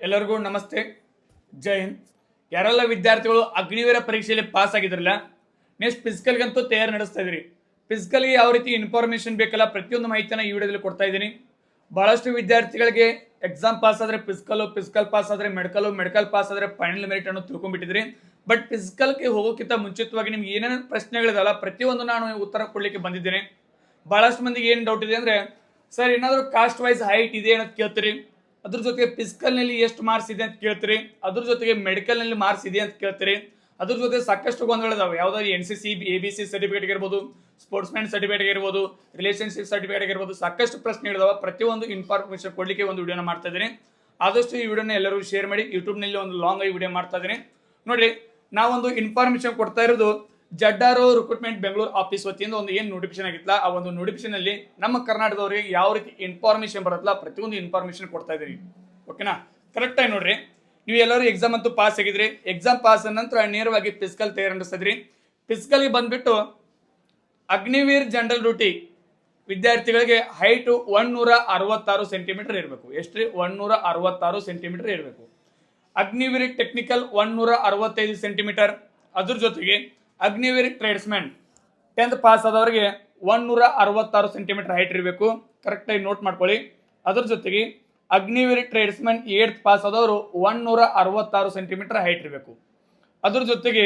ಎಲ್ಲರಿಗೂ ನಮಸ್ತೆ, ಜೈ ಹಿಂದ್. ಯಾರೆಲ್ಲ ವಿದ್ಯಾರ್ಥಿಗಳು ಅಗ್ನಿವೀರ ಪರೀಕ್ಷೆಯಲ್ಲಿ ಪಾಸ್ ಆಗಿದ್ರಲ್ಲ, ನೆಕ್ಸ್ಟ್ ಫಿಸಿಕಲ್ಗಂತೂ ತಯಾರಿ ನಡೆಸ್ತಾ ಇದ್ರಿ. ಫಿಸಿಕಲ್ಗೆ ಯಾವ ರೀತಿ ಇನ್ಫಾರ್ಮೇಷನ್ ಬೇಕಲ್ಲ ಪ್ರತಿಯೊಂದು ಮಾಹಿತಿನ ಈ ವಿಡಿಯೋದಲ್ಲಿ ಕೊಡ್ತಾ ಇದ್ದೀನಿ. ಬಹಳಷ್ಟು ವಿದ್ಯಾರ್ಥಿಗಳಿಗೆ ಎಕ್ಸಾಮ್ ಪಾಸ್ ಆದರೆ ಫಿಸಿಕಲ್ ಪಾಸ್ ಆದರೆ ಮೆಡಿಕಲ್ ಪಾಸ್ ಆದರೆ ಫೈನಲ್ ಮೆರಿಟ್ ಅನ್ನು ತಿಳ್ಕೊಂಡ್ಬಿಟ್ಟಿದ್ರಿ. ಬಟ್ ಫಿಸಿಕಲ್ಗೆ ಹೋಗೋಕ್ಕಿಂತ ಮುಂಚಿತವಾಗಿ ನಿಮ್ಗೆ ಏನೇನು ಪ್ರಶ್ನೆಗಳಿದಲ್ಲ ಪ್ರತಿಯೊಂದು ನಾನು ಉತ್ತರ ಕೊಡ್ಲಿಕ್ಕೆ ಬಂದಿದ್ದೇನೆ. ಬಹಳಷ್ಟು ಮಂದಿಗೆ ಏನು ಡೌಟ್ ಇದೆ ಅಂದರೆ, ಸರ್ ಏನಾದರೂ ಕಾಸ್ಟ್ ವೈಸ್ ಹೈಟ್ ಇದೆ ಅಂತ ಕೇಳ್ತೀರಿ, ಅದ್ರ ಜೊತೆಗೆ ಫಿಸಿಕಲ್ನಲ್ಲಿ ಎಷ್ಟು ಮಾರ್ಕ್ಸ್ ಇದೆ ಅಂತ ಕೇಳ್ತೀರಿ, ಅದ್ರ ಜೊತೆಗೆ ಮೆಡಿಕಲ್ನಲ್ಲಿ ಮಾರ್ಕ್ಸ್ ಇದೆ ಅಂತ ಕೇಳ್ತೀರಿ. ಅದ್ರ ಜೊತೆ ಸಾಕಷ್ಟು ಗೊಂದಲಗಳಿದಾವೆ. ಯಾವುದಾದ್ರು NCC ABC ಸರ್ಟಿಫಿಕೇಟ್ ಆಗಿರ್ಬೋದು, ಸ್ಪೋರ್ಟ್ಸ್ ಮ್ಯಾನ್ ಸರ್ಟಿಫಿಕೇಟ್ ಆಗಿರ್ಬೋದು, ರಿಲೇಷನ್ಶಿಪ್ ಸರ್ಟಿಫಿಕೇಟ್ ಆಗಿರ್ಬೋದು, ಸಾಕಷ್ಟು ಪ್ರಶ್ನೆಗಳಿದಾವೆ. ಪ್ರತಿಯೊಂದು ಇನ್ಫಾರ್ಮೇಷನ್ ಕೊಡಲಿಕ್ಕೆ ಒಂದು ವಿಡಿಯೋನ ಮಾಡ್ತಾ ಇದ್ದೀನಿ. ಆದಷ್ಟು ಈ ವಿಡಿಯೋನ ಎಲ್ಲರೂ ಶೇರ್ ಮಾಡಿ. ಯೂಟ್ಯೂಬ್ನಲ್ಲಿ ಒಂದು ಲಾಂಗ್ ಆಗಿ ವಿಡಿಯೋ ಮಾಡ್ತಾ ಇದ್ದೀನಿ. ನೋಡಿರಿ, ನಾವೊಂದು ಇನ್ಫಾರ್ಮೇಷನ್ ಕೊಡ್ತಾ ಇರೋದು ಜಡ್ಡಾರೋ ರಿಕ್ರೂಟ್ಮೆಂಟ್ ಬೆಂಗಳೂರು ಆಫೀಸ್ ವತಿಯಿಂದ ಒಂದು ಏನು ನೋಟಿಫಿಕೇಶನ್ ಆಗಿತ್ತಲ್ಲ, ಆ ಒಂದು ನೋಟಿಫಿಕೇಶನ್ ಅಲ್ಲಿ ನಮ್ಮ ಕರ್ನಾಟಕದವರಿಗೆ ಯಾವ ರೀತಿ ಇನ್ಫಾರ್ಮೇಷನ್ ಬರುತ್ತಲ್ಲ ಪ್ರತಿಯೊಂದು ಇನ್ಫಾರ್ಮೇಷನ್ ಕೊಡ್ತಾ ಇದ್ದೀವಿ. ಓಕೆನಾ? ಕರೆಕ್ಟ್ ಆಗಿ ನೋಡ್ರಿ. ನೀವು ಎಲ್ಲರೂ ಎಕ್ಸಾಮ್ ಅಂತೂ ಪಾಸ್ ಆಗಿದ್ರಿ. ಎಕ್ಸಾಮ್ ಪಾಸ್ ನಂತರ ನೇರವಾಗಿ ಫಿಸಿಕಲ್ ತಯಾರಿ ನಡೆಸಿದ್ರಿ. ಫಿಸಿಕಲ್ಗೆ ಬಂದ್ಬಿಟ್ಟು ಅಗ್ನಿವೀರ್ ಜನರಲ್ ಡ್ಯೂಟಿ ವಿದ್ಯಾರ್ಥಿಗಳಿಗೆ ಹೈಟು 166 ಸೆಂಟಿಮೀಟರ್ ಇರಬೇಕು. ಎಷ್ಟ್ರಿ? 166 ಸೆಂಟಿಮೀಟರ್ ಇರಬೇಕು. Agniveer technical 165 centimetre. ಅದ್ರ ಜೊತೆಗೆ ಅಗ್ನಿವೀರ್ ಟ್ರೇಡ್ಸ್ಮನ್ 10th ಪಾಸ್ ಆದವರಿಗೆ 166 ಸೆಂಟಿಮೀಟರ್ ಹೈಟ್ ಇರಬೇಕು. ಕರೆಕ್ಟಾಗಿ ನೋಟ್ ಮಾಡ್ಕೊಳ್ಳಿ. ಅದ್ರ ಜೊತೆಗೆ ಅಗ್ನಿವೀರ್ ಟ್ರೇಡ್ಸ್ಮನ್ 8th ಪಾಸ್ ಆದವರು 166 ಸೆಂಟಿಮೀಟರ್ ಹೈಟ್ ಇರಬೇಕು. ಅದ್ರ ಜೊತೆಗೆ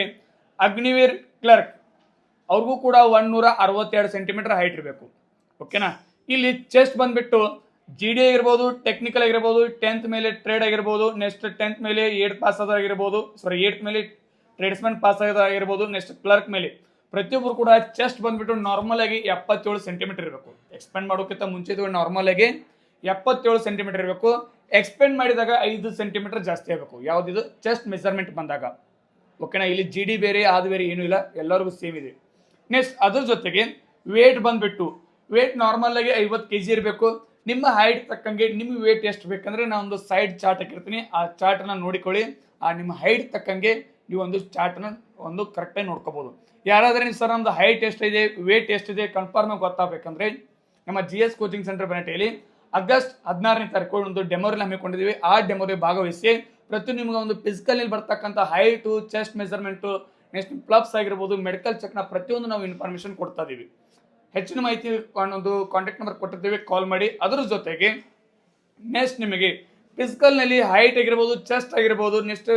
ಅಗ್ನಿವೀರ್ ಕ್ಲರ್ಕ್ ಅವ್ರಿಗೂ ಕೂಡ 162 ಸೆಂಟಿಮೀಟರ್ ಹೈಟ್ ಇರಬೇಕು. ಓಕೆನಾ? ಇಲ್ಲಿ ಚೆಸ್ಟ್ ಬಂದ್ಬಿಟ್ಟು GD ಆಗಿರ್ಬೋದು, ಟೆಕ್ನಿಕಲ್ ಆಗಿರ್ಬೋದು, 10th ಮೇಲೆ ಟ್ರೇಡ್ ಆಗಿರ್ಬೋದು, ನೆಕ್ಸ್ಟ್ 10th ಮೇಲೆ 8th ಪಾಸ್ ಆದಾಗಿರ್ಬೋದು, 8th ಮೇಲೆ ಟ್ರೇಡ್ಸ್ಮನ್ ಪಾಸ್ ಆಗಿರ್ಬೋದು, ನೆಕ್ಸ್ಟ್ ಕ್ಲರ್ಕ್ ಮೇಲೆ ಪ್ರತಿಯೊಬ್ಬರು ಕೂಡ ಚೆಸ್ಟ್ ಬಂದ್ಬಿಟ್ಟು ನಾರ್ಮಲ್ ಆಗಿ 77 ಸೆಂಟಿಮೀಟರ್ ಇರಬೇಕು. ಎಕ್ಸ್ಪೆಂಡ್ ಮಾಡೋಕ್ಕಿಂತ ಮುಂಚೆ ನಾರ್ಮಲ್ ಆಗಿ 77 ಸೆಂಟಿಮೀಟರ್ ಇರಬೇಕು. ಎಕ್ಸ್ಪೆಂಡ್ ಮಾಡಿದಾಗ 5 ಸೆಂಟಿಮೀಟರ್ ಜಾಸ್ತಿ ಆಗಬೇಕು. ಯಾವುದಿದು? ಚೆಸ್ಟ್ ಮೆಜರ್ಮೆಂಟ್ ಬಂದಾಗ. ಓಕೆನಾ? ಇಲ್ಲಿ GD ಬೇರೆ ಅದು ಬೇರೆ ಏನೂ ಇಲ್ಲ, ಎಲ್ಲರಿಗೂ ಸೇಮ್ ಇದೆ. ನೆಕ್ಸ್ಟ್ ಅದ್ರ ಜೊತೆಗೆ ವೇಟ್ ಬಂದ್ಬಿಟ್ಟು ವೇಟ್ ನಾರ್ಮಲ್ ಆಗಿ 50 kg ಇರಬೇಕು. ನಿಮ್ಮ ಹೈಟ್ ತಕ್ಕಂಗೆ ನಿಮ್ಮ ವೇಟ್ ಎಷ್ಟು ಬೇಕಂದ್ರೆ ನಾನು ಒಂದು ಸೈಡ್ ಚಾರ್ಟ್ ಹಾಕಿರ್ತೀನಿ, ಆ ಚಾರ್ಟನ್ನು ನೋಡಿಕೊಳ್ಳಿ. ಆ ನಿಮ್ಮ ಹೈಟ್ ತಕ್ಕಂಗೆ ನೀವು ಒಂದು ಚಾರ್ಟ್ನ ಒಂದು ಕರೆಕ್ಟಾಗಿ ನೋಡ್ಕೋಬಹುದು. ಯಾರಾದ್ರೆ ಸರ್ ನಮ್ದು ಹೈಟ್ ಎಷ್ಟಿದೆ, ವೇಟ್ ಎಷ್ಟಿದೆ ಕನ್ಫರ್ಮ್ ಆಗಿ ಗೊತ್ತಾಗಬೇಕಂದ್ರೆ ನಮ್ಮ GS ಕೋಚಿಂಗ್ ಸೆಂಟರ್ ಬನಟೆಯಲ್ಲಿ ಆಗಸ್ಟ್ 16ನೇ ತಾರೀಕು ಒಂದು ಡೆಮೋರಿಲ್ ಹಮ್ಮಿಕೊಂಡಿದ್ದೀವಿ. ಆ ಡೆಮೋರಿ ಭಾಗವಹಿಸಿ ಪ್ರತಿ ನಿಮ್ಗೆ ಒಂದು ಫಿಸಿಕಲ್ ಬರ್ತಕ್ಕಂಥ ಹೈಟು, ಚೆಸ್ಟ್ ಮೆಜರ್ಮೆಂಟು, ನೆಕ್ಸ್ಟ್ ಪ್ಲಬ್ಸ್ ಆಗಿರ್ಬೋದು, ಮೆಡಿಕಲ್ ಚೆಕ್ನ ಪ್ರತಿಯೊಂದು ನಾವು ಇನ್ಫಾರ್ಮೇಷನ್ ಕೊಡ್ತಾ ಇದೀವಿ. ಹೆಚ್ಚಿನ ಮಾಹಿತಿ ಒಂದು ಕಾಂಟ್ಯಾಕ್ಟ್ ನಂಬರ್ ಕೊಟ್ಟಿದ್ದೀವಿ, ಕಾಲ್ ಮಾಡಿ. ಅದರ ಜೊತೆಗೆ ನೆಕ್ಸ್ಟ್ ನಿಮಗೆ ಫಿಸಿಕಲ್ನಲ್ಲಿ ಹೈಟ್ ಆಗಿರ್ಬೋದು, ಚೆಸ್ಟ್ ಆಗಿರ್ಬೋದು, ನೆಕ್ಸ್ಟ್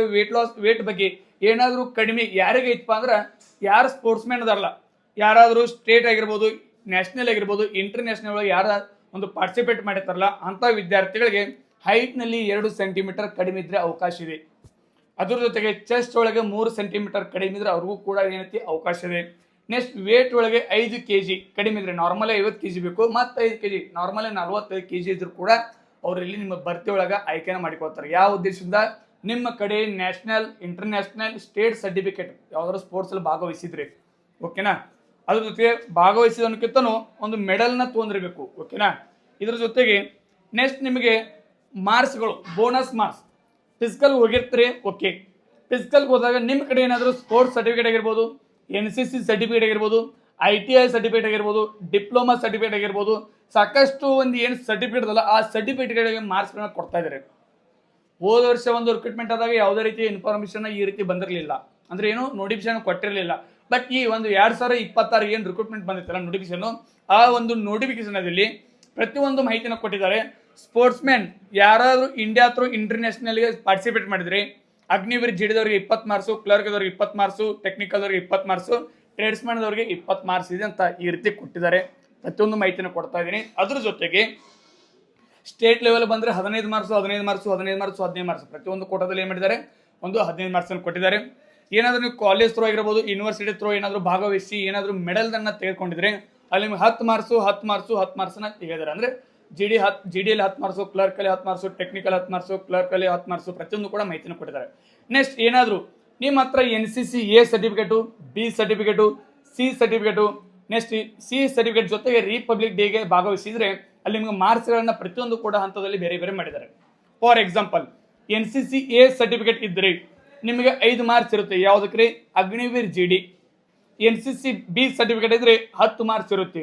ವೇಟ್ ಬಗ್ಗೆ ಏನಾದರೂ ಕಡಿಮೆ ಯಾರಿಗೆ ಇತ್ತಪ್ಪ ಅಂದ್ರೆ, ಯಾರು ಸ್ಪೋರ್ಟ್ಸ್ ಮ್ಯಾನ್ ಅದಾರಲ್ಲ, ಯಾರಾದರೂ ಸ್ಟೇಟ್ ಆಗಿರ್ಬೋದು, ನ್ಯಾಷನಲ್ ಆಗಿರ್ಬೋದು, ಇಂಟರ್ನ್ಯಾಷನಲ್ ಒಳಗೆ ಯಾರು ಒಂದು ಪಾರ್ಟಿಸಿಪೇಟ್ ಮಾಡಿರ್ತಾರಲ್ಲ ಅಂಥ ವಿದ್ಯಾರ್ಥಿಗಳಿಗೆ ಹೈಟ್ನಲ್ಲಿ 2 ಸೆಂಟಿಮೀಟರ್ ಕಡಿಮೆ ಇದ್ರೆ ಅವಕಾಶ ಇದೆ. ಅದ್ರ ಜೊತೆಗೆ ಚೆಸ್ಟ್ ಒಳಗೆ 3 ಸೆಂಟಿಮೀಟರ್ ಕಡಿಮೆ ಇದ್ರೆ ಅವ್ರಿಗೂ ಕೂಡ ಏನೈತಿ ಅವಕಾಶ ಇದೆ. ನೆಕ್ಸ್ಟ್ ವೇಟ್ ಒಳಗೆ 5 kg ಕಡಿಮೆ ಇದ್ರೆ, ನಾರ್ಮಲ್ 50 kg ಬೇಕು, ಮತ್ತು 5 kg ನಾರ್ಮಲ್ 45 kg ಇದ್ರು ಕೂಡ ಅವರಲ್ಲಿ ನಿಮ್ಮ ಭರ್ತಿ ಒಳಗೆ ಆಯ್ಕೆನ ಮಾಡಿಕೊಳ್ತಾರೆ. ಯಾವ ಉದ್ದೇಶದಿಂದ? ನಿಮ್ಮ ಕಡೆ ನ್ಯಾಷನಲ್, ಇಂಟರ್ನ್ಯಾಷನಲ್, ಸ್ಟೇಟ್ ಸರ್ಟಿಫಿಕೇಟ್ ಯಾವ್ದಾದ್ರು ಸ್ಪೋರ್ಟ್ಸಲ್ಲಿ ಭಾಗವಹಿಸಿದ್ರಿ. ಓಕೆನಾ? ಅದ್ರ ಜೊತೆಗೆ ಭಾಗವಹಿಸಿದಕ್ಕಿಂತನೂ ಒಂದು ಮೆಡಲ್ನ ತೊಗೊಂಡಿರಬೇಕು. ಓಕೆನಾ? ಇದ್ರ ಜೊತೆಗೆ ನೆಕ್ಸ್ಟ್ ನಿಮಗೆ ಮಾರ್ಕ್ಸ್ಗಳು, ಬೋನಸ್ ಮಾರ್ಕ್ಸ್. ಫಿಸಿಕಲ್ ಹೋಗಿರ್ತೀರಿ, ಓಕೆ. ಫಿಸಿಕಲ್ಗೆ ಹೋದಾಗ ನಿಮ್ಮ ಕಡೆ ಏನಾದರೂ ಸ್ಪೋರ್ಟ್ಸ್ ಸರ್ಟಿಫಿಕೇಟ್ ಆಗಿರ್ಬೋದು, NCC ಸರ್ಟಿಫಿಕೇಟ್ ಆಗಿರ್ಬೋದು, ITI ಸರ್ಟಿಫಿಕೇಟ್ ಆಗಿರ್ಬೋದು, ಡಿಪ್ಲೊಮಾ ಸರ್ಟಿಫಿಕೇಟ್ ಆಗಿರ್ಬೋದು, ಸಾಕಷ್ಟು ಒಂದು ಏನು ಸರ್ಟಿಫಿಕೇಟ್ ಅದಲ್ಲ ಆ ಸರ್ಟಿಫಿಕೇಟ್ಗಳಿಗೆ ಮಾರ್ಕ್ಸ್ಗಳನ್ನ ಕೊಡ್ತಾ ಇದ್ದಾರೆ. ಹೋದ ವರ್ಷ ಒಂದು ರಿಕ್ರೂಟ್ಮೆಂಟ್ ಆದಾಗ ಯಾವುದೇ ರೀತಿ ಇನ್ಫಾರ್ಮೇಷನ್ ಈ ರೀತಿ ಬಂದಿರಲಿಲ್ಲ, ಅಂದ್ರೆ ಏನು ನೋಟಿಫಿಕೇಶನ್ ಕೊಟ್ಟಿರಲಿಲ್ಲ. ಬಟ್ ಈ ಒಂದು 2026 ಏನು ರಿಕ್ರೂಟ್ಮೆಂಟ್ ಬಂದಿತ್ತಲ್ಲ ನೋಟಿಫಿಕೇಶನ್, ಆ ಒಂದು ನೋಟಿಫಿಕೇಶನಲ್ಲಿ ಪ್ರತಿಯೊಂದು ಮಾಹಿತಿನ ಕೊಟ್ಟಿದ್ದಾರೆ. ಸ್ಪೋರ್ಟ್ಸ್ ಮ್ಯಾನ್ ಯಾರಾದರೂ ಇಂಡಿಯಾ ಥ್ರೂ ಇಂಟರ್ನ್ಯಾಷನಲ್ಗೆ ಪಾರ್ಟಿಸಿಪೇಟ್ ಮಾಡಿದ್ರೆ ಅಗ್ನಿವೀರ್ GDದವ್ರಿಗೆ 20 ಮಾರ್ಕ್ಸು, ಕ್ಲರ್ಕ್ದವ್ರಿಗೆ 20 ಮಾರ್ಕ್ಸು, ಟೆಕ್ನಿಕಲ್ದವ್ರಿಗೆ 20 ಮಾರ್ಕ್ಸು, ಟ್ರೇಡ್ಸ್ಮನ್ದವ್ರಿಗೆ 20 ಮಾರ್ಕ್ಸ್ ಇದೆ ಅಂತ ಈ ರೀತಿ ಕೊಟ್ಟಿದ್ದಾರೆ. ಪ್ರತಿಯೊಂದು ಮಾಹಿತಿನ ಕೊಡ್ತಾ ಇದ್ದೀನಿ. ಅದ್ರ ಜೊತೆಗೆ ಸ್ಟೇಟ್ ಲೆವೆಲ್ ಬಂದರೆ 15 ಮಾರ್ಕ್ಸು, 15 ಮಾರ್ಕ್ಸು, 15 ಮಾರ್ಕ್ಸು, 15 ಮಾರ್ಕ್ಸ್ ಪ್ರತಿಯೊಂದು ಕೋಟದಲ್ಲಿ ಏನು ಮಾಡಿದ್ದಾರೆ, ಒಂದು 15 ಮಾರ್ಕ್ಸನ್ನು ಕೊಟ್ಟಿದ್ದಾರೆ. ಏನಾದರೂ ನೀವು ಕಾಲೇಜ್ ಥ್ರೂ ಆಗಿರ್ಬೋದು, ಯೂನಿವರ್ಸಿಟಿ ಥ್ರೂ ಏನಾದರೂ ಭಾಗವಹಿಸಿ ಏನಾದರೂ ಮೆಡಲ್ದನ್ನು ತೆಗೆದುಕೊಂಡಿದ್ರೆ ಅಲ್ಲಿ ನಿಮ್ಗೆ 10 ಮಾರ್ಕ್ಸು 10 ಮಾರ್ಕ್ಸು 10 ಮಾರ್ಕ್ಸನ್ನ ತೆಗೆದಿದ್ದಾರೆ. ಅಂದರೆ GDಯಲ್ಲಿ 10 ಮಾರ್ಕ್ಸು, ಕ್ಲರ್ಕಲ್ಲಿ 10 ಮಾರ್ಕ್ಸು, ಟೆಕ್ನಿಕಲ್ 10 ಮಾರ್ಕ್ಸು, ಕ್ಲರ್ಕಲ್ಲಿ 10 ಮಾರ್ಕ್ಸು ಪ್ರತಿಯೊಂದು ಕೂಡ ಮಾಹಿತಿನ ಕೊಟ್ಟಿದ್ದಾರೆ. ನೆಕ್ಸ್ಟ್ ಏನಾದರೂ ನಿಮ್ಮ ಹತ್ರ NCC A certificate, B certificate, C certificate, next C certificate ಜೊತೆಗೆ ರಿಪಬ್ಲಿಕ್ ಡೇಗೆ ಭಾಗವಹಿಸಿದರೆ ಅಲ್ಲಿ ನಿಮಗೆ ಮಾರ್ಕ್ಸ್ಗಳನ್ನ ಪ್ರತಿಯೊಂದು ಕೂಡ ಹಂತದಲ್ಲಿ ಬೇರೆ ಬೇರೆ ಮಾಡಿದ್ದಾರೆ. For example NCC A certificate ಇದ್ದರೆ ನಿಮಗೆ 5 ಮಾರ್ಕ್ಸ್ ಇರುತ್ತೆ. ಯಾವುದಕ್ಕೆ? Agniveer GD. NCC B certificate ಇದ್ರೆ 10 ಮಾರ್ಕ್ಸ್ ಇರುತ್ತೆ.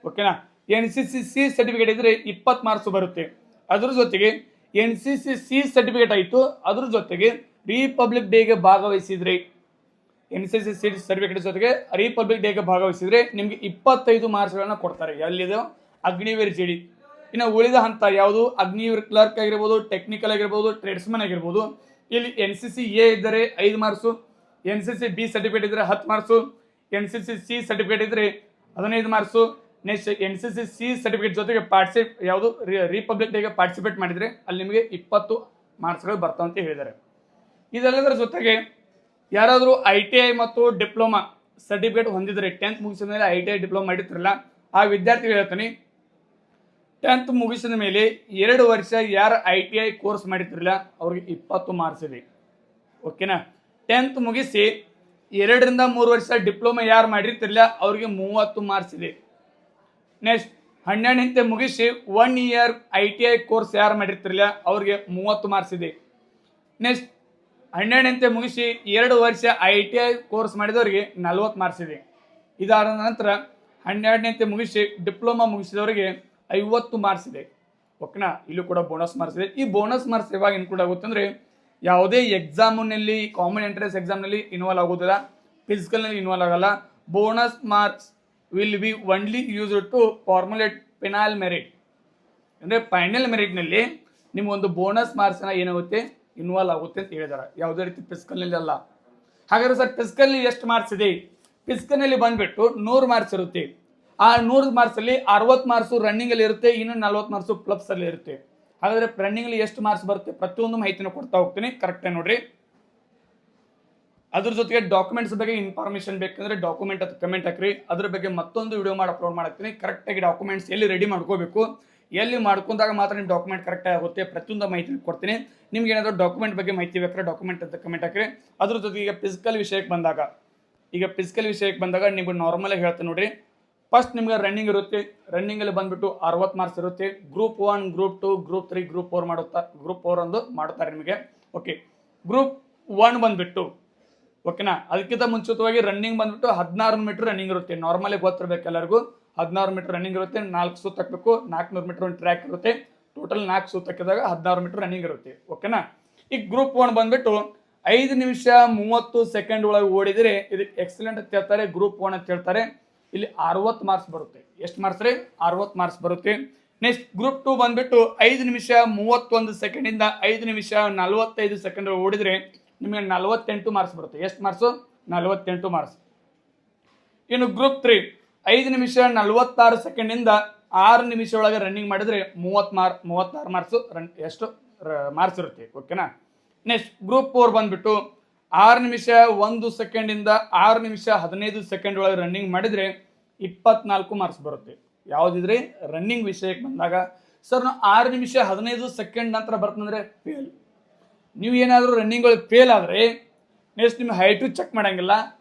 ಓಕೆನಾ? NCC C ಸರ್ಟಿಫಿಕೇಟ್ ಇದ್ರೆ 20 ಮಾರ್ಕ್ಸ್ ಬರುತ್ತೆ. ಅದ್ರ ಜೊತೆಗೆ NCC ಸರ್ಟಿಫಿಕೇಟ್ ಆಯಿತು, ಅದ್ರ ಜೊತೆಗೆ ರಿಪಬ್ಲಿಕ್ ಡೇಗೆ ಭಾಗವಹಿಸಿದ್ರಿ, NCC ಸರ್ಟಿಫಿಕೇಟ್ ಜೊತೆಗೆ ರಿಪಬ್ಲಿಕ್ ಡೇಗೆ ಭಾಗವಹಿಸಿದ್ರೆ ನಿಮಗೆ 25 ಮಾರ್ಕ್ಸ್ಗಳನ್ನ ಕೊಡ್ತಾರೆ. ಎಲ್ಲಿದೆ ಅಗ್ನಿವೀರ್ GD. ಇನ್ನು ಉಳಿದ ಹಂತ ಯಾವುದು, ಅಗ್ನಿವೀರ್ ಕ್ಲರ್ಕ್ ಆಗಿರ್ಬೋದು, ಟೆಕ್ನಿಕಲ್ ಆಗಿರ್ಬೋದು, ಟ್ರೇಡ್ಸ್ಮನ್ ಆಗಿರ್ಬೋದು. ಇಲ್ಲಿ NCC A ಇದ್ದರೆ 5 ಮಾರ್ಕ್ಸು, NCC B ಸರ್ಟಿಫಿಕೇಟ್ ಇದ್ರೆ 10 ಮಾರ್ಕ್ಸು, NCC C ಸರ್ಟಿಫಿಕೇಟ್ ಇದ್ರೆ 15 marks. Next NCC C certificate ಜೊತೆಗೆ ಯಾವುದು ರಿಪಬ್ಲಿಕ್ ಡೇಗೆ ಪಾರ್ಟಿಸಿಪೇಟ್ ಮಾಡಿದ್ರೆ ಅಲ್ಲಿ ನಿಮಗೆ 20 ಮಾರ್ಕ್ಸ್ಗಳು ಬರ್ತಾವ ಅಂತ ಹೇಳಿದ್ದಾರೆ. ಇದೆಲ್ಲದರ ಜೊತೆಗೆ ಯಾರಾದರೂ ITI ಮತ್ತು ಡಿಪ್ಲೊಮಾ ಸರ್ಟಿಫಿಕೇಟ್ ಹೊಂದಿದ್ರೆ, 10th ಮುಗಿಸಿದ ಮೇಲೆ ITI ಡಿಪ್ಲೊಮಾ ಮಾಡಿರ್ತಿರಲ್ಲ ಆ ವಿದ್ಯಾರ್ಥಿಗಳು ಹೇಳ್ತಾನೆ, 10th ಮುಗಿಸಿದ ಮೇಲೆ 2 ವರ್ಷ ಯಾರು ITI ಕೋರ್ಸ್ ಮಾಡಿರ್ತಿರಲ್ಲ ಅವ್ರಿಗೆ 20 ಮಾರ್ಕ್ಸ್ ಇದೆ. ಓಕೆನಾ? 10th ಮುಗಿಸಿ 2 ರಿಂದ 3 ವರ್ಷ ಡಿಪ್ಲೊಮಾ ಯಾರು ಮಾಡಿರ್ತಿರಲ್ಲ ಅವ್ರಿಗೆ 30 ಮಾರ್ಕ್ಸ್ ಇದೆ. ನೆಕ್ಸ್ಟ್ 12ನೇ ಮುಗಿಸಿ 1 ಇಯರ್ ITI ಕೋರ್ಸ್ ಯಾರು ಮಾಡಿರ್ತಿರಲ್ಲ ಅವ್ರಿಗೆ 30 ಮಾರ್ಕ್ಸ್ ಇದೆ. ನೆಕ್ಸ್ಟ್ 12ನೇ ಮುಗಿಸಿ 2 ವರ್ಷ ITI ಕೋರ್ಸ್ ಮಾಡಿದವರಿಗೆ 40 ಮಾರ್ಕ್ಸ್ ಇದೆ. ಇದಾದ ನಂತರ 12ನೇ ಮುಗಿಸಿ ಡಿಪ್ಲೊಮಾ ಮುಗಿಸಿದವರಿಗೆ 50 ಮಾರ್ಕ್ಸ್ ಇದೆ. ಓಕೆನಾ? ಇಲ್ಲೂ ಕೂಡ ಬೋನಸ್ ಮಾರ್ಕ್ಸ್ ಇದೆ. ಈ ಬೋನಸ್ ಮಾರ್ಕ್ಸ್ ಯಾವಾಗ ಇನ್ಕ್ಲೂಡ್ ಆಗುತ್ತೆ ಅಂದರೆ ಯಾವುದೇ ಎಕ್ಸಾಮ್ನಲ್ಲಿ, ಕಾಮನ್ ಎಂಟ್ರೆನ್ಸ್ ಎಕ್ಸಾಮ್ನಲ್ಲಿ ಇನ್ವಾಲ್ವ್ ಆಗೋದಿಲ್ಲ, ಫಿಸಿಕಲ್ನಲ್ಲಿ ಇನ್ವಾಲ್ವ್ ಆಗಲ್ಲ. Bonus marks will be only used to formulate final merit. ಅಂದರೆ ಫೈನಲ್ ಮೆರಿಟ್ನಲ್ಲಿ ನಿಮಗೊಂದು ಬೋನಸ್ ಮಾರ್ಕ್ಸ್ನ ಏನಾಗುತ್ತೆ ಇನ್ವಾಲ್ವ್ ಆಗುತ್ತೆ ಅಂತ ಹೇಳಿದಾರೆ. ಯಾವುದೇ ರೀತಿ ಫಿಸಿಕಲ್ನಲ್ಲಿ ಅಲ್ಲ. ಹಾಗಾದ್ರೆ ಸರ್ ಫಿಸಿಕಲ್ನಲ್ಲಿ ಎಷ್ಟು ಮಾರ್ಕ್ಸ್ ಇದೆ? ಫಿಸಿಕಲ್ನಲ್ಲಿ ಬಂದ್ಬಿಟ್ಟು 100 ಮಾರ್ಕ್ಸ್ ಇರುತ್ತೆ. ಆ 100 ಮಾರ್ಕ್ಸಲ್ಲಿ 60 ಮಾರ್ಕ್ಸು ರನ್ನಿಂಗಲ್ಲಿ ಇರುತ್ತೆ, ಇನ್ನು 40 ಮಾರ್ಕ್ಸು ಪ್ಲಸ್ಸಲ್ಲಿ ಇರುತ್ತೆ. ಹಾಗಾದರೆ ರನ್ನಿಂಗಲ್ಲಿ ಎಷ್ಟು ಮಾರ್ಕ್ಸ್ ಬರುತ್ತೆ ಪ್ರತಿಯೊಂದು ಮಾಹಿತಿನ ಕೊಡ್ತಾ ಹೋಗ್ತೀನಿ, ಕರೆಕ್ಟಾಗಿ ನೋಡ್ರಿ. ಅದ್ರ ಜೊತೆಗೆ ಡಾಕ್ಯುಮೆಂಟ್ಸ್ ಬಗ್ಗೆ ಇನ್ಫಾರ್ಮೇಷನ್ ಬೇಕಂದ್ರೆ ಡಾಕ್ಯುಮೆಂಟ್ ಅಥವಾ ಕಮೆಂಟ್ ಹಾಕ್ರಿ. ಅದ್ರ ಬಗ್ಗೆ ಮತ್ತೊಂದು ವಿಡಿಯೋ ಮಾಡಿ ಅಪ್ಲೋಡ್ ಮಾಡ್ತೀನಿ. ಕರೆಕ್ಟಾಗಿ ಡಾಕ್ಯುಮೆಂಟ್ಸ್ ಎಲ್ಲಿ ರೆಡಿ ಮಾಡ್ಕೋಬೇಕು, ಎಲ್ಲಿ ಮಾಡ್ಕೊಂಡಾಗ ಮಾತ್ರ ನಿಮ್ಮ ಡಾಕ್ಯುಮೆಂಟ್ ಕರೆಕ್ಟಾಗಿ ಆಗುತ್ತೆ, ಪ್ರತಿಯೊಂದು ಮಾಹಿತಿ ಕೊಡ್ತೀನಿ. ನಿಮ್ಗೆ ಏನಾದರೂ ಡಾಕ್ಯುಮೆಂಟ್ ಬಗ್ಗೆ ಮಾಹಿತಿ ಬೇಕಾದ್ರೆ ಡಾಕ್ಯುಮೆಂಟ್ ಅಂತ ಕಮೆಂಟ್ ಹಾಕ್ರಿ. ಅದ್ರ ಜೊತೆಗೆ ಈಗ ಫಿಸಿಕಲ್ ವಿಷಯಕ್ಕೆ ಬಂದಾಗ ನಿಮ್ಗೆ ನಾರ್ಮಲಾಗಿ ಹೇಳ್ತೀನಿ ನೋಡ್ರಿ. ಫಸ್ಟ್ ನಿಮ್ಗೆ ರನ್ನಿಂಗ್ ಇರುತ್ತೆ. ರನ್ನಿಂಗಲ್ಲಿ ಬಂದ್ಬಿಟ್ಟು 60 ಮಾರ್ಕ್ಸ್ ಇರುತ್ತೆ. Group 1, group 2, group 3, group 4 group 4 ಒಂದು ಮಾಡುತ್ತಾರೆ ನಿಮಗೆ. ಓಕೆ, ಗ್ರೂಪ್ 1 ಬಂದ್ಬಿಟ್ಟು ಓಕೆನಾ, ಅದಕ್ಕಿಂತ ಮುಂಚಿತವಾಗಿ ರನ್ನಿಂಗ್ ಬಂದ್ಬಿಟ್ಟು 16 ಮೀಟರ್ ರನ್ನಿಂಗ್ ಇರುತ್ತೆ. ನಾರ್ಮಲಿ ಗೊತ್ತಿರಬೇಕು ಎಲ್ಲರಿಗೂ, 16 ಮೀಟರ್ ರನ್ನಿಂಗ್ ಇರುತ್ತೆ. 4 ಸುತ್ತು ಹಾಕಬೇಕು, 400 ಮೀಟರ್ ಒಂದು ಟ್ರ್ಯಾಕ್ ಇರುತ್ತೆ. ಟೋಟಲ್ 4 ಸುತ್ತು ಹಾಕಿದಾಗ 16 ಮೀಟರ್ ರನ್ನಿಂಗ್ ಇರುತ್ತೆ. ಓಕೆನಾ? ಈ ಗ್ರೂಪ್ 1 ಬಂದ್ಬಿಟ್ಟು 5 ನಿಮಿಷ 30 ಸೆಕೆಂಡ್ ಒಳಗೆ ಓಡಿದರೆ ಇದಕ್ಕೆ ಎಕ್ಸಲೆಂಟ್ ಅಂತ ಹೇಳ್ತಾರೆ, ಗ್ರೂಪ್ 1 ಅಂತ ಹೇಳ್ತಾರೆ. ಇಲ್ಲಿ 60 ಮಾರ್ಕ್ಸ್ ಬರುತ್ತೆ. ಎಷ್ಟು ಮಾರ್ಕ್ಸ್ ರೀ? 60 ಮಾರ್ಕ್ಸ್ ಬರುತ್ತೆ. ನೆಕ್ಸ್ಟ್ ಗ್ರೂಪ್ 2 ಬಂದ್ಬಿಟ್ಟು 5 ನಿಮಿಷ 31 ಸೆಕೆಂಡಿಂದ 5 ನಿಮಿಷ 45 ಸೆಕೆಂಡ್ ಓಡಿದ್ರೆ ನಿಮಗೆ 48 ಮಾರ್ಕ್ಸ್ ಬರುತ್ತೆ. ಎಷ್ಟು ಮಾರ್ಕ್ಸು? 48 ಮಾರ್ಕ್ಸ್. ಇನ್ನು ಗ್ರೂಪ್ 3 5 ನಿಮಿಷ 46 ಸೆಕೆಂಡಿಂದ 6 ನಿಮಿಷ ಒಳಗೆ ರನ್ನಿಂಗ್ ಮಾಡಿದ್ರೆ 36 ಮಾರ್ಕ್ಸು ಎಷ್ಟು ಮಾರ್ಕ್ಸ್ ಇರುತ್ತೆ. ಓಕೆನಾ? ನೆಕ್ಸ್ಟ್ ಗ್ರೂಪ್ 4 ಬಂದ್ಬಿಟ್ಟು 6 ನಿಮಿಷ 1 ಸೆಕೆಂಡಿಂದ 6 ನಿಮಿಷ 15 ಸೆಕೆಂಡ್ ಒಳಗೆ ರನ್ನಿಂಗ್ ಮಾಡಿದರೆ 24 ಮಾರ್ಕ್ಸ್ ಬರುತ್ತೆ. ಯಾವುದಿದ್ರೆ ರನ್ನಿಂಗ್ ವಿಷಯಕ್ಕೆ ಬಂದಾಗ ಸರ್ ನಾವು 6 ನಿಮಿಷ 15 ಸೆಕೆಂಡ್ ನಂತರ ಬರ್ತಂದ್ರೆ ಫೇಲ್. ನೀವು ಏನಾದರೂ ರನ್ನಿಂಗ್ ಒಳಗೆ ಫೇಲ್ ಆದರೆ ನೆಕ್ಸ್ಟ್ ನಿಮ್ಮ ಹೈಟು ಚೆಕ್ ಮಾಡೋಂಗಿಲ್ಲ,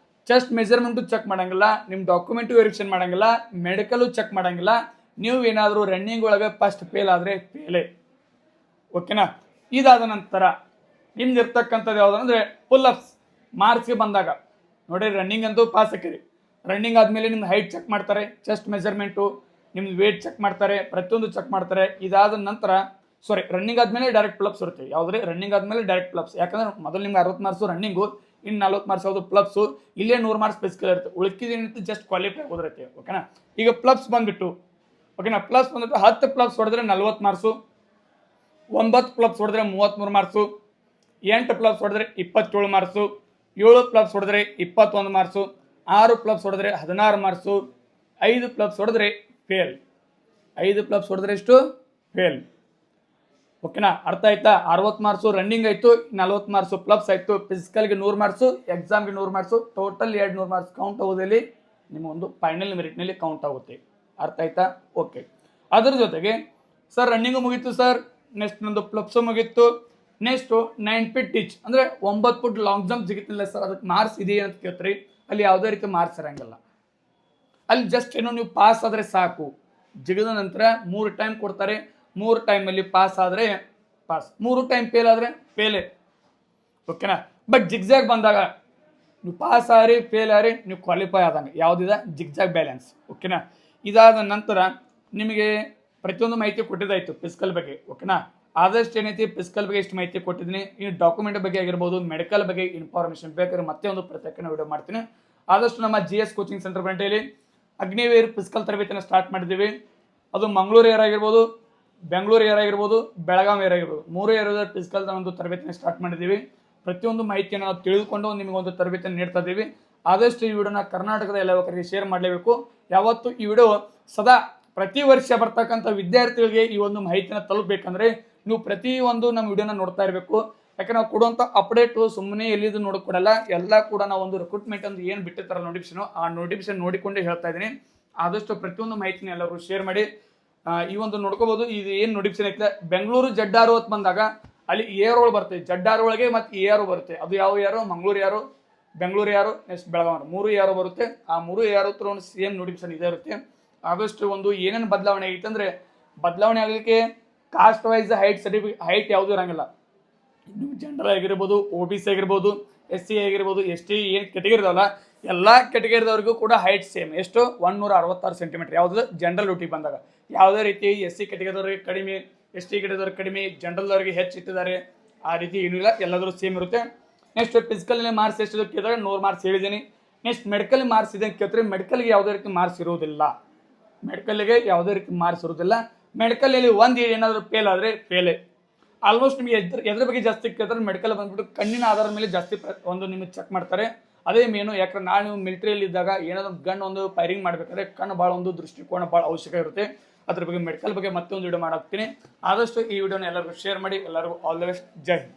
ಚೆಸ್ಟ್ ಮೆಜರ್ಮೆಂಟು ಚೆಕ್ ಮಾಡೋಂಗಿಲ್ಲ, ನಿಮ್ಮ ಡಾಕ್ಯುಮೆಂಟು ವೆರಿಫಿಕೇಷನ್ ಮಾಡೋಂಗಿಲ್ಲ, ಮೆಡಿಕಲು ಚೆಕ್ ಮಾಡೋಂಗಿಲ್ಲ. ನೀವು ಏನಾದರೂ ರನ್ನಿಂಗ್ ಒಳಗೆ ಫಸ್ಟ್ ಫೇಲ್ ಆದರೆ ಫೇಲೇ. ಓಕೆನಾ? ಇದಾದ ನಂತರ ನಿಮ್ದು ಇರ್ತಕ್ಕಂಥದ್ದು ಯಾವುದಂದ್ರೆ ಫುಲ್ ಅಪ್ಸ್ ಮಾರ್ಕ್ಸ್ಗೆ ಬಂದಾಗ ನೋಡಿ, ರನ್ನಿಂಗ್ ಅಂತೂ ಪಾಸ್ ಹಾಕಿರಿ. ರನ್ನಿಂಗ್ ಆದಮೇಲೆ ನಿಮ್ಮ ಹೈಟ್ ಚೆಕ್ ಮಾಡ್ತಾರೆ, ಚೆಸ್ಟ್ ಮೆಜರ್ಮೆಂಟು, ನಿಮ್ದು ವೇಟ್ ಚೆಕ್ ಮಾಡ್ತಾರೆ, ಪ್ರತಿಯೊಂದು ಚೆಕ್ ಮಾಡ್ತಾರೆ. ಇದಾದ ನಂತರ ರನ್ನಿಂಗ್ ಆದಮೇಲೆ ಡೈರೆಕ್ಟ್ ಪ್ಲಪ್ಸ್ ಇರುತ್ತೆ. ಯಾವುದ್ರೆ ರನ್ನಿಂಗ್ ಆದಮೇಲೆ ಡೈರೆಕ್ಟ್ ಪ್ಲಪ್ಸ್. ಯಾಕಂದ್ರೆ ಮೊದಲು ನಿಮ್ಗೆ 60 ಮಾರ್ಕ್ಸು ರನ್ನಿಂಗು, ಇನ್ನು 40 ಮಾರ್ಕ್ಸ್ ಯಾವುದು ಪ್ಲಪ್ಸು. ಇಲ್ಲೇ 100 ಮಾರ್ಕ್ಸ್ ಫಿಸಿಕಲ್ ಇರುತ್ತೆ. ಉಳಿದಿದ್ದೇನಿರುತ್ತೆ ಜಸ್ಟ್ ಕ್ವಾಲಿಫೈ ಆಗೋದಿರುತ್ತೆ. ಓಕೆನಾ? ಈಗ ಪ್ಲಪ್ಸ್ ಬಂದ್ಬಿಟ್ಟು ಓಕೆನಾ, ಪ್ಲಸ್ ಬಂದ್ಬಿಟ್ಟು 10 ಪ್ಲಪ್ಸ್ ಹೊಡೆದ್ರೆ 40 ಮಾರ್ಕ್ಸು, 9 ಪ್ಲಪ್ಸ್ ಹೊಡೆದ್ರೆ 33 ಮಾರ್ಕ್ಸು, 8 ಪ್ಲಪ್ಸ್ ಹೊಡೆದ್ರೆ 27 ಮಾರ್ಕ್ಸು, 7 ಪ್ಲಪ್ಸ್ ಹೊಡೆದ್ರೆ 21 ಮಾರ್ಕ್ಸು, 6 ಪ್ಲಪ್ಸ್ ಹೊಡೆದ್ರೆ 16 ಮಾರ್ಕ್ಸು, 5 ಪ್ಲಪ್ಸ್ ಹೊಡೆದ್ರೆ ಫೇಲ್. 5 ಪ್ಲಪ್ಸ್ ಹೊಡೆದ್ರೆ ಎಷ್ಟು? ಫೇಲ್. ಓಕೆನಾ? ಅರ್ಥ ಆಯ್ತಾ? 60 ಮಾರ್ಕ್ಸು ರನ್ನಿಂಗ್ ಆಯಿತು, 40 ಮಾರ್ಕ್ಸು ಪ್ಲಪ್ಸ್ ಆಯಿತು, ಫಿಸಿಕಲ್ಗೆ 100 ಮಾರ್ಕ್ಸು, ಎಕ್ಸಾಮ್ಗೆ 100 ಮಾರ್ಕ್ಸು, ಟೋಟಲ್ 200 ಮಾರ್ಕ್ಸ್ ಕೌಂಟ್ ಆಗೋದಲ್ಲಿ ನಿಮ್ಮ ಒಂದು ಫೈನಲ್ ಮೆರಿಟ್ನಲ್ಲಿ ಕೌಂಟ್ ಆಗುತ್ತೆ. ಅರ್ಥ ಆಯ್ತಾ? ಓಕೆ. ಅದರ ಜೊತೆಗೆ ಸರ್ ರನ್ನಿಂಗು ಮುಗೀತು ಸರ್, ನೆಕ್ಸ್ಟ್ ನಂದು ಪ್ಲಪ್ಸು ಮುಗೀತು, ನೆಕ್ಸ್ಟು 9 ಫೀಟ್ ಟೀಚ್ ಅಂದರೆ 9 ಫುಟ್ ಲಾಂಗ್ ಜಂಪ್ ಜಿಗಿತಿಲ್ಲ ಸರ್, ಅದಕ್ಕೆ ಮಾರ್ಕ್ಸ್ ಇದೆಯಾ ಅಂತ ಕೇಳ್ತೀರಿ. ಅಲ್ಲಿ ಯಾವುದೇ ರೀತಿ ಮಾರ್ಕ್ಸ್ ಇರೋಂಗಿಲ್ಲ. ಅಲ್ಲಿ ಜಸ್ಟ್ ಏನೋ ನೀವು ಪಾಸ್ ಆದರೆ ಸಾಕು. ಜಿಗಿದ ನಂತರ 3 ಟೈಮ್ ಕೊಡ್ತಾರೆ. 3 ಟೈಮಲ್ಲಿ ಪಾಸ್ ಆದರೆ ಪಾಸ್, 3 ಟೈಮ್ ಫೇಲ್ ಆದರೆ ಫೇಲೇ. ಓಕೆನಾ? ಬಟ್ ಜಿಗ್ಜಾಗ್ ಬಂದಾಗ ನೀವು ಪಾಸ್ ಆರಿ ಫೇಲ್ ಆರಿ ನೀವು ಕ್ವಾಲಿಫೈ ಆದಂಗೆ. ಯಾವುದಿದೆ? Zigzag balance. ಓಕೆನಾ? ಇದಾದ ನಂತರ ನಿಮಗೆ ಪ್ರತಿಯೊಂದು ಮಾಹಿತಿ ಕೊಟ್ಟಿದ್ದಾಯಿತು ಫಿಸಿಕಲ್ ಬಗ್ಗೆ. ಓಕೆನಾ? ಆದಷ್ಟು ಏನೈತಿ ಫಿಸಿಕಲ್ ಬಗ್ಗೆ ಎಷ್ಟು ಮಾಹಿತಿ ಕೊಟ್ಟಿದ್ದೀನಿ. ಈ ಡಾಕ್ಯುಮೆಂಟ್ ಬಗ್ಗೆ ಆಗಿರ್ಬೋದು, ಮೆಡಿಕಲ್ ಬಗ್ಗೆ ಇನ್ಫಾರ್ಮೇಷನ್ ಬೇಕಾದ್ರೆ ಮತ್ತೆ ಒಂದು ಪ್ರತ್ಯೇಕ ವಿಡಿಯೋ ಮಾಡ್ತೀನಿ. ಆದಷ್ಟು ನಮ್ಮ GS ಕೋಚಿಂಗ್ ಸೆಂಟರ್ ಬಂಟೇಲಿ ಅಗ್ನಿವೀರ್ ಫಿಸಿಕಲ್ ತರಬೇತಿನ ಸ್ಟಾರ್ಟ್ ಮಾಡಿದ್ದೀವಿ. ಅದು ಮಂಗಳೂರು ಏರ್ ಆಗಿರ್ಬೋದು, ಬೆಂಗಳೂರು ಏರ್ ಆಗಿರ್ಬೋದು, ಬೆಳಗಾವಿ ಏರ್ ಆಗಿರ್ಬೋದು, 3 ಏರಿಯಾದ ಫಿಸಿಕಲ್ ಒಂದು ತರಬೇತಿನ ಸ್ಟಾರ್ಟ್ ಮಾಡಿದ್ದೀವಿ. ಪ್ರತಿಯೊಂದು ಮಾಹಿತಿಯನ್ನು ನಾವು ತಿಳಿದುಕೊಂಡು ನಿಮಗೊಂದು ತರಬೇತಿಯನ್ನು ನೀಡ್ತಾ ಇದ್ದೀವಿ. ಆದಷ್ಟು ಈ ವಿಡಿಯೋನ ಕರ್ನಾಟಕದ ಎಲ್ಲ ಯುವಕರಿಗೆ ಶೇರ್ ಮಾಡಲೇಬೇಕು. ಯಾವತ್ತು ಈ ವಿಡಿಯೋ ಸದಾ ಪ್ರತಿ ವರ್ಷ ಬರ್ತಕ್ಕಂಥ ವಿದ್ಯಾರ್ಥಿಗಳಿಗೆ ಈ ಒಂದು ಮಾಹಿತಿನ ತಲುಪಬೇಕಂದ್ರೆ ನೀವು ಪ್ರತಿ ಒಂದು ನಮ್ಮ ವಿಡಿಯೋನ ನೋಡ್ತಾ ಇರಬೇಕು. ಯಾಕಂದ್ರೆ ನಾವು ಕೊಡುವಂಥ ಅಪ್ಡೇಟು ಸುಮ್ಮನೆ ಎಲ್ಲಿದ್ದು ನೋಡೋಕೊಡಲ್ಲ, ಎಲ್ಲ ಕೂಡ ನಾವು ಒಂದು ರಿಕ್ರೂಟ್ಮೆಂಟ್ ಅಂತ ಏನು ಬಿಟ್ಟಿರ್ತಾರ ನೋಟಿಫಿಕೇಶನ್, ಆ ನೋಟಿಫಿಕೇಶನ್ ನೋಡಿಕೊಂಡೇ ಹೇಳ್ತಾ ಇದ್ದೀನಿ. ಆದಷ್ಟು ಪ್ರತಿಯೊಂದು ಮಾಹಿತಿನ ಎಲ್ಲರೂ ಶೇರ್ ಮಾಡಿ. ಈ ಒಂದು ನೋಡ್ಕೋಬಹುದು. ಇದು ಏನು ನೋಟಿಫಿಕೇಶನ್ ಐತೆ, ಬೆಂಗಳೂರು ZR ಬಂದಾಗ ಅಲ್ಲಿ AR ಬರುತ್ತೆ, ZR ಒಳಗೆ ಮತ್ತು AR ಬರುತ್ತೆ. ಅದು ಯಾವ ಯಾರು, ಮಂಗಳೂರು ಯಾರು, ಬೆಂಗಳೂರು ಯಾರು, ನೆಕ್ಸ್ಟ್ ಬೆಳಗಾವಿ 3 AR ಬರುತ್ತೆ. ಆ 3 AR ಒಂದು ಸೇಮ್ ನೋಟಿಫಿಕೇಶನ್ ಇದೇ ಇರುತ್ತೆ. ಆದಷ್ಟು ಒಂದು ಏನೇನು ಬದಲಾವಣೆ ಆಗೈತೆ ಅಂದರೆ, ಬದಲಾವಣೆ ಆಗಲಿಕ್ಕೆ ಕಾಸ್ಟ್ ವೈಸ್ ಹೈಟ್ ಯಾವುದೂ ಇರಂಗಿಲ್ಲ. ನೀವು ಜನರಲ್ ಆಗಿರ್ಬೋದು, OBC ಆಗಿರ್ಬೋದು, SC ಆಗಿರ್ಬೋದು, ST ಏನು ಕೆಟಗರಿ ಇದಾವಲ್ಲ ಎಲ್ಲ ಕೆಟಗರಿದವ್ರಿಗೂ ಕೂಡ ಹೈಟ್ ಸೇಮ್. ಎಷ್ಟು 166 ಸೆಂಟಿಮೀಟರ್. ಯಾವುದು ಜನರಲ್ ಡ್ಯೂಟಿ ಬಂದಾಗ ಯಾವುದೇ ರೀತಿ SC ಕೆಟಗರಿದವ್ರಿಗೆ ಕಡಿಮೆ, ST ಕೆಟಗರಿದವ್ರಿಗೆ ಕಡಿಮೆ, ಜನರಲ್ದವ್ರಿಗೆ ಹೆಚ್ಚು ಇಟ್ಟಿದ್ದಾರೆ, ಆ ರೀತಿ ಏನೂ ಇಲ್ಲ, ಎಲ್ಲದರೂ ಸೇಮ್ ಇರುತ್ತೆ. ನೆಕ್ಸ್ಟ್ ಫಿಸಿಕಲ್ನಲ್ಲಿ ಮಾರ್ಕ್ಸ್ ಎಷ್ಟು ಕೇಳಿದ್ರೆ 100 ಮಾರ್ಕ್ಸ್ ಹೇಳಿದ್ದೀನಿ. ನೆಕ್ಸ್ಟ್ ಮೆಡಿಕಲ್ ಮಾರ್ಕ್ಸ್ ಇದೆ ಕೇಳಿದ್ರೆ ಮೆಡಿಕಲ್ಗೆ ಯಾವುದೇ ರೀತಿ ಮಾರ್ಕ್ಸ್ ಇರುವುದಿಲ್ಲ. ಮೆಡಿಕಲ್ಗೆ ಯಾವುದೇ ರೀತಿ ಮಾರ್ಕ್ಸ್ ಇರುವುದಿಲ್ಲ. ಮೆಡಿಕಲಲ್ಲಿ ಒಂದು ಏನಾದರೂ ಫೇಲ್ ಆದರೆ ಫೇಲೇ. ಆಲ್ಮೋಸ್ಟ್ ನಿಮಗೆ ಎದ್ರ ಬಗ್ಗೆ ಜಾಸ್ತಿ ಕೇಳಿದ್ರೆ ಮೆಡಿಕಲ್ ಬಂದ್ಬಿಟ್ಟು ಕಣ್ಣಿನ ಆಧಾರದ ಮೇಲೆ ಜಾಸ್ತಿ ಒಂದು ನಿಮಗೆ ಚೆಕ್ ಮಾಡ್ತಾರೆ. ಅದೇ ಮೇನು. ಯಾಕಂದ್ರೆ ನಾಳೆ ನೀವು ಮಿಲಿಟರಿಯಲ್ಲಿ ಇದ್ದಾಗ ಏನಾದರೂ ಗನ್ ಒಂದು ಫೈರಿಂಗ್ ಮಾಡಬೇಕಾದ್ರೆ ಕಣ್ಣು ಭಾಳ ಒಂದು ದೃಷ್ಟಿಕೋನ ಭಾಳ ಅವಶ್ಯಕ ಇರುತ್ತೆ. ಅದ್ರ ಬಗ್ಗೆ ಮೆಡಿಕಲ್ ಬಗ್ಗೆ ಮತ್ತೆ ಒಂದು ವಿಡಿಯೋ ಮಾಡಾಕ್ತೀನಿ. ಆದಷ್ಟು ಈ ವಿಡಿಯೋನ ಎಲ್ಲರಿಗೂ ಶೇರ್ ಮಾಡಿ. ಎಲ್ಲರಿಗೂ all the best. Jai Hind.